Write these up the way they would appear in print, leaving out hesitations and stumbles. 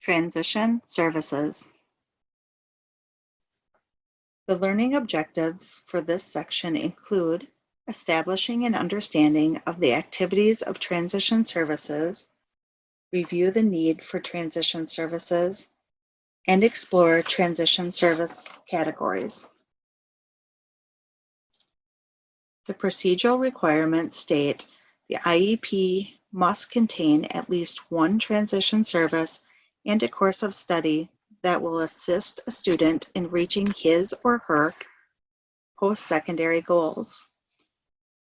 Transition services. The learning objectives for this section include establishing an understanding of the activities of transition services, review the need for transition services, and explore transition service categories. The procedural requirements state the IEP must contain at least one transition service and a course of study that will assist a student in reaching his or her post-secondary goals.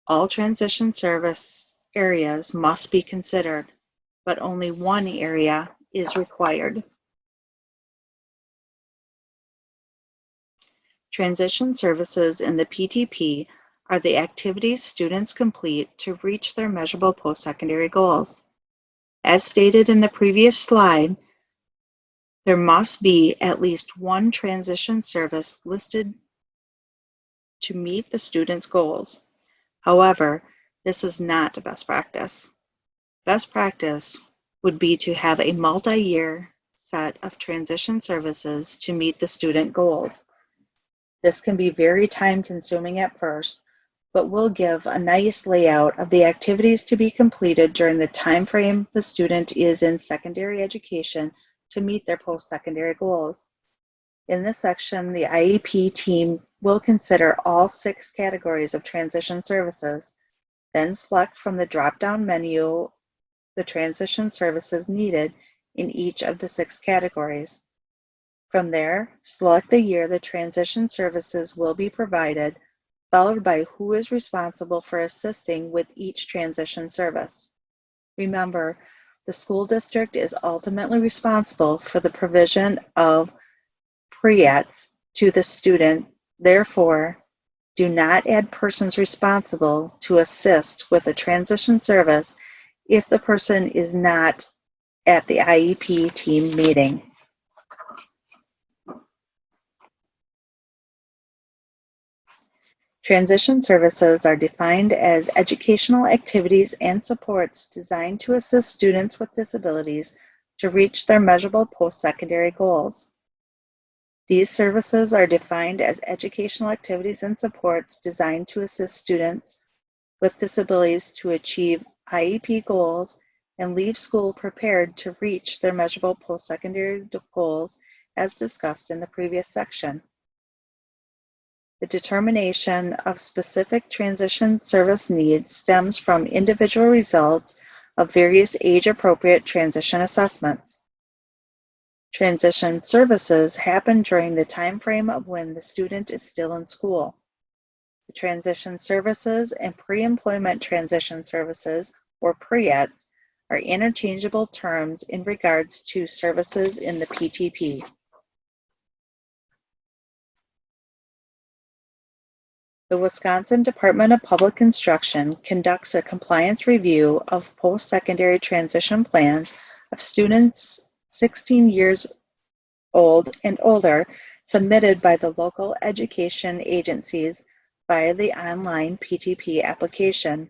All transition service areas must be considered, but only one area is required. Transition services in the PTP are the activities students complete to reach their measurable post-secondary goals. As stated in the previous slide, there must be at least one transition service listed to meet the student's goals. However, this is not a best practice. Best practice would be to have a multi-year set of transition services to meet the student goals. This can be very time-consuming at first, but will give a nice layout of the activities to be completed during the time frame the student is in secondary education to meet their post-secondary goals. In this section, the IEP team will consider all 6 categories of transition services, then select from the drop-down menu the transition services needed in each of the 6 categories. From there, select the year the transition services will be provided, followed by who is responsible for assisting with each transition service. Remember, the school district is ultimately responsible for the provision of pre-ETs to the student. Therefore, do not add persons responsible to assist with a transition service if the person is not at the IEP team meeting. Transition services are defined as educational activities and supports designed to assist students with disabilities to reach their measurable post-secondary goals. These services are defined as educational activities and supports designed to assist students with disabilities to achieve IEP goals and leave school prepared to reach their measurable post-secondary goals as discussed in the previous section. The determination of specific transition service needs stems from individual results of various age-appropriate transition assessments. Transition services happen during the time frame of when the student is still in school. The transition services and pre-employment transition services, or pre-ETs, are interchangeable terms in regards to services in the PTP. The Wisconsin Department of Public Instruction conducts a compliance review of post-secondary transition plans of students 16 years old and older submitted by the local education agencies via the online PTP application.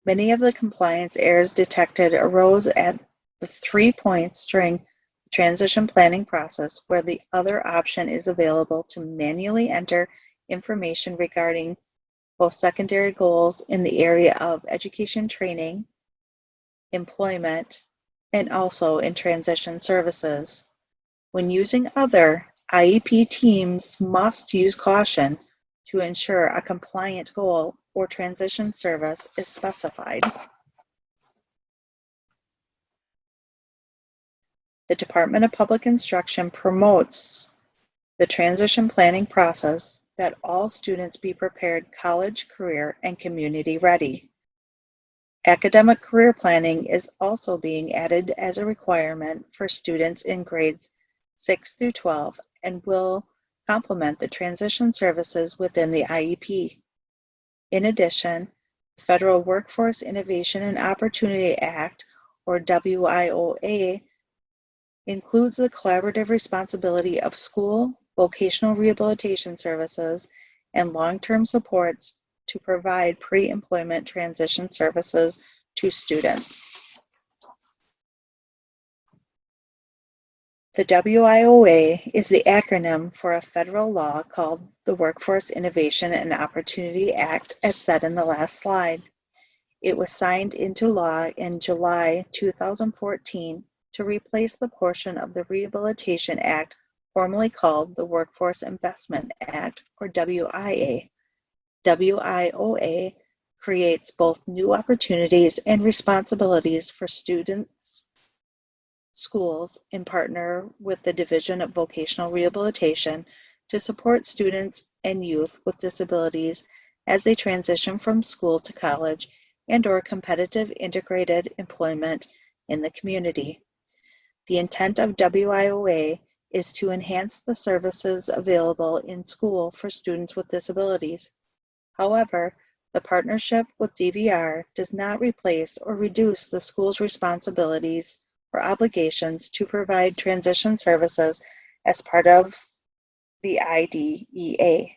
Many of the compliance errors detected arose at the 3 points during the transition planning process where the other option is available to manually enter information regarding post-secondary goals in the area of education training, employment, and also in transition services. When using other, IEP teams must use caution to ensure a compliant goal or transition service is specified. The Department of Public Instruction promotes the transition planning process that all students be prepared college, career, and community ready. Academic career planning is also being added as a requirement for students in grades 6 through 12 and will complement the transition services within the IEP. In addition, the Federal Workforce Innovation and Opportunity Act, or WIOA, includes the collaborative responsibility of school, vocational rehabilitation services, and long-term supports to provide pre-employment transition services to students. The WIOA is the acronym for a federal law called the Workforce Innovation and Opportunity Act, as said in the last slide. It was signed into law in July 2014 to replace the portion of the Rehabilitation Act formerly called the Workforce Investment Act, or WIA. WIOA creates both new opportunities and responsibilities for students, schools, in partner with the Division of Vocational Rehabilitation to support students and youth with disabilities as they transition from school to college and/or competitive integrated employment in the community. The intent of WIOA is to enhance the services available in school for students with disabilities. However, the partnership with DVR does not replace or reduce the school's responsibilities or obligations to provide transition services as part of the IDEA.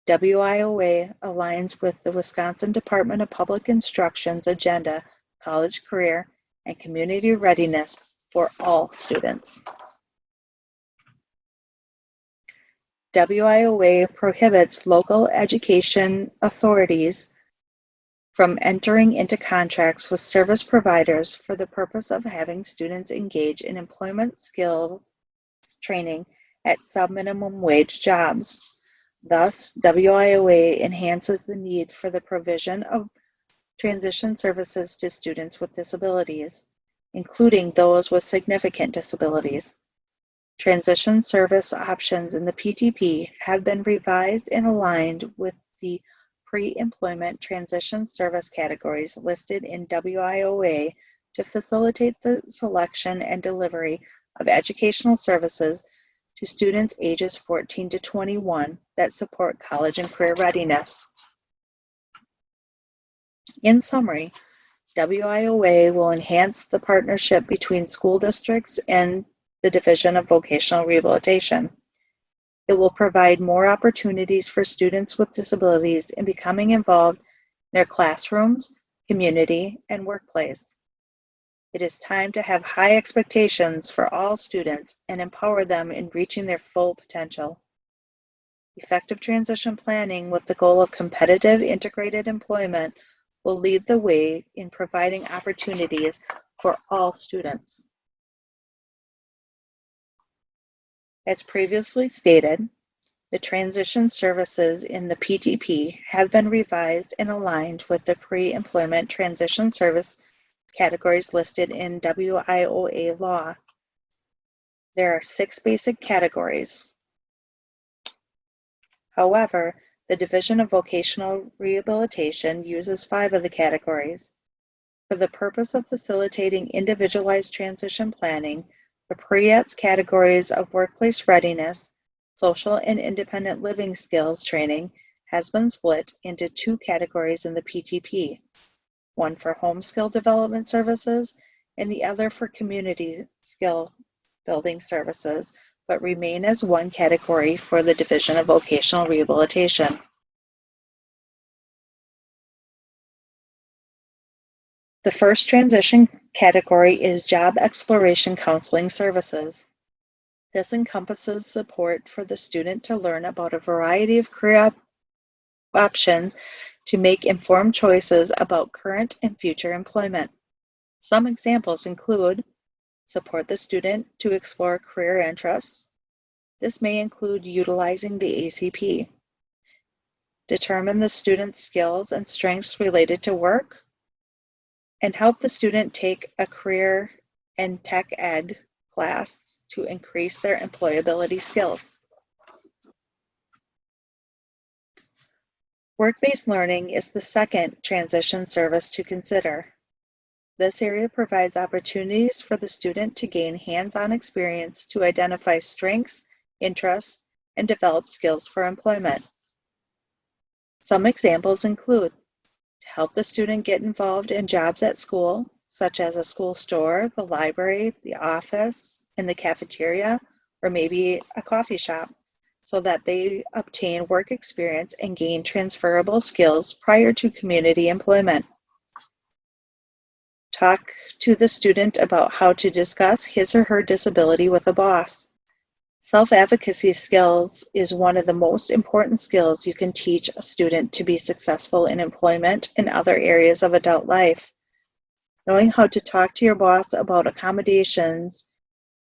WIOA aligns with the Wisconsin Department of Public Instruction's agenda, college career, and community readiness for all students. WIOA prohibits local education authorities from entering into contracts with service providers for the purpose of having students engage in employment skills training at sub-minimum wage jobs. Thus, WIOA enhances the need for the provision of transition services to students with disabilities, including those with significant disabilities. Transition service options in the PTP have been revised and aligned with the pre-employment transition service categories listed in WIOA to facilitate the selection and delivery of educational services to students ages 14 to 21 that support college and career readiness. In summary, WIOA will enhance the partnership between school districts and the Division of Vocational Rehabilitation. It will provide more opportunities for students with disabilities in becoming involved in their classrooms, community, and workplace. It is time to have high expectations for all students and empower them in reaching their full potential. Effective transition planning with the goal of competitive integrated employment will lead the way in providing opportunities for all students. As previously stated, the transition services in the PTP have been revised and aligned with the pre-employment transition service categories listed in WIOA law. There are 6 basic categories. However, the Division of Vocational Rehabilitation uses 5 of the categories. For the purpose of facilitating individualized transition planning, the PREATS categories of workplace readiness, social and independent living skills training has been split into 2 categories in the PTP, one for home skill development services and the other for community skill building services, but remain as one category for the Division of Vocational Rehabilitation. The first transition category is Job Exploration Counseling Services. This encompasses support for the student to learn about a variety of career options to make informed choices about current and future employment. Some examples include support the student to explore career interests. This may include utilizing the ACP. Determine the student's skills and strengths related to work, and help the student take a career and tech ed class to increase their employability skills. Work-based learning is the second transition service to consider. This area provides opportunities for the student to gain hands-on experience to identify strengths, interests, and develop skills for employment. Some examples include to help the student get involved in jobs at school, such as a school store, the library, the office, and the cafeteria, or maybe a coffee shop, so that they obtain work experience and gain transferable skills prior to community employment. Talk to the student about how to discuss his or her disability with a boss. Self-advocacy skills is one of the most important skills you can teach a student to be successful in employment and other areas of adult life. Knowing how to talk to your boss about accommodations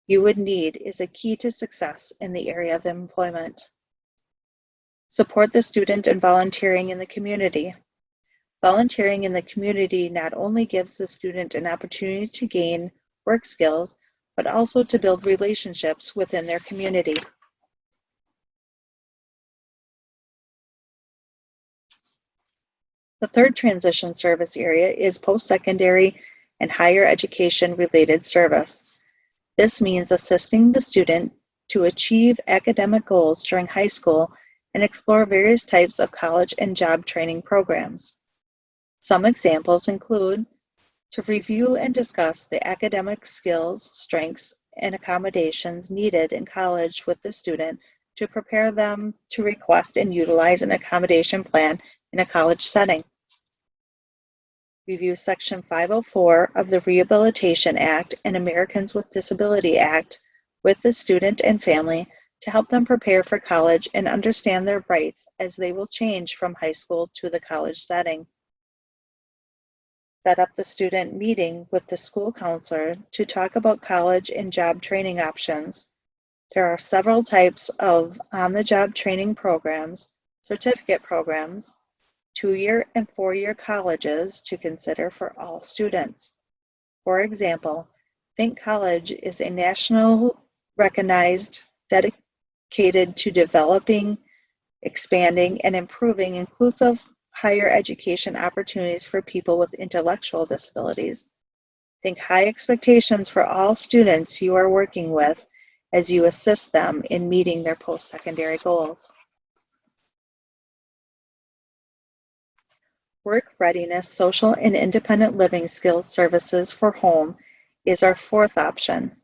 you would need is a key to success in the area of employment. Support the student in volunteering in the community. Volunteering in the community not only gives the student an opportunity to gain work skills, but also to build relationships within their community. The third transition service area is post-secondary and higher education related service. This means assisting the student to achieve academic goals during high school and explore various types of college and job training programs. Some examples include to review and discuss the academic skills, strengths, and accommodations needed in college with the student to prepare them to request and utilize an accommodation plan in a college setting. Review Section 504 of the Rehabilitation Act and Americans with Disability Act with the student and family to help them prepare for college and understand their rights as they will change from high school to the college setting. Set up the student meeting with the school counselor to talk about college and job training options. There are several types of on-the-job training programs, certificate programs, 2-year and 4-year colleges to consider for all students. For example, Think College is a national recognized dedicated to developing, expanding, and improving inclusive higher education opportunities for people with intellectual disabilities. Think high expectations for all students you are working with as you assist them in meeting their post-secondary goals. Work readiness, social and independent living skills services for home is our fourth option.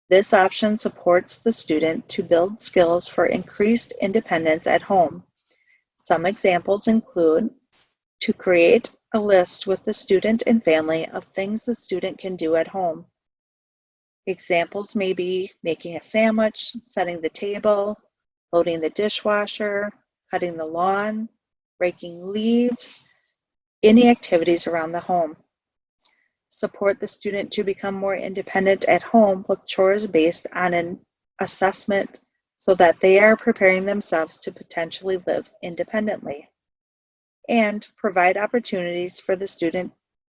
This option supports the student to build skills for increased independence at home. Some examples include to create a list with the student and family of things the student can do at home. Examples may be making a sandwich, setting the table, loading the dishwasher, cutting the lawn, raking leaves, any activities around the home. Support the student to become more independent at home with chores based on an assessment so that they are preparing themselves to potentially live independently. And provide opportunities for the student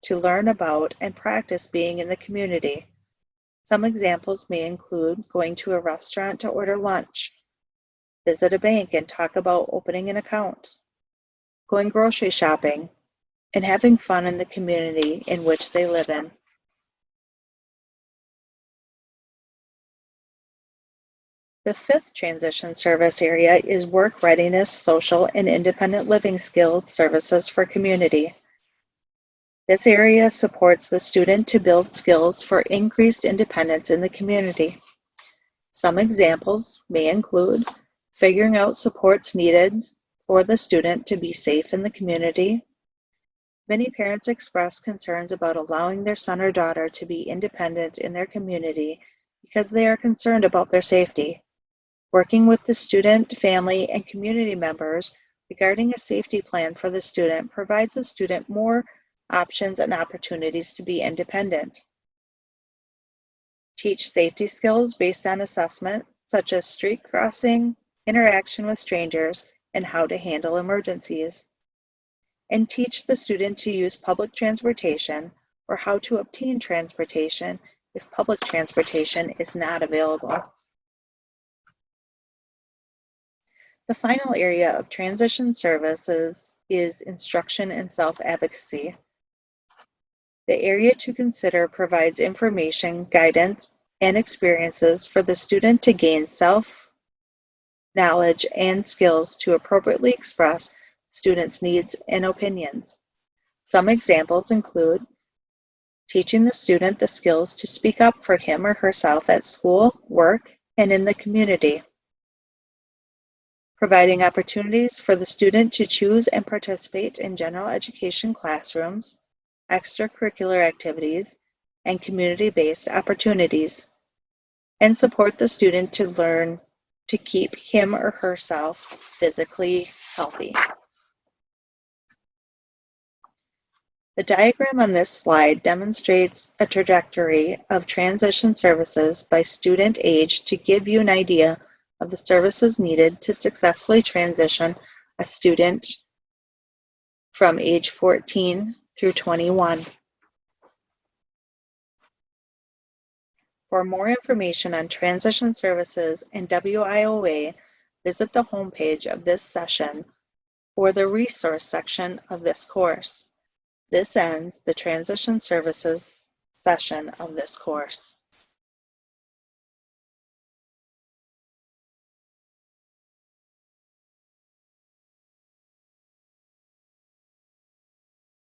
to learn about and practice being in the community. Some examples may include going to a restaurant to order lunch, visit a bank and talk about opening an account, going grocery shopping, and having fun in the community in which they live in. The fifth transition service area is work readiness, social, and independent living skills services for community. This area supports the student to build skills for increased independence in the community. Some examples may include figuring out supports needed for the student to be safe in the community. Many parents express concerns about allowing their son or daughter to be independent in their community because they are concerned about their safety. Working with the student, family, and community members regarding a safety plan for the student provides the student more options and opportunities to be independent. Teach safety skills based on assessment, such as street crossing, interaction with strangers, and how to handle emergencies. And teach the student to use public transportation or how to obtain transportation if public transportation is not available. The final area of transition services is instruction and self-advocacy. The area to consider provides information, guidance, and experiences for the student to gain self-knowledge and skills to appropriately express students' needs and opinions. Some examples include teaching the student the skills to speak up for him or herself at school, work, and in the community. Providing opportunities for the student to choose and participate in general education classrooms, extracurricular activities, and community-based opportunities, and support the student to learn to keep him or herself physically healthy. The diagram on this slide demonstrates a trajectory of transition services by student age to give you an idea of the services needed to successfully transition a student from age 14 through 21. For more information on transition services and WIOA, visit the homepage of this session or the resource section of this course. This ends the transition services session of this course.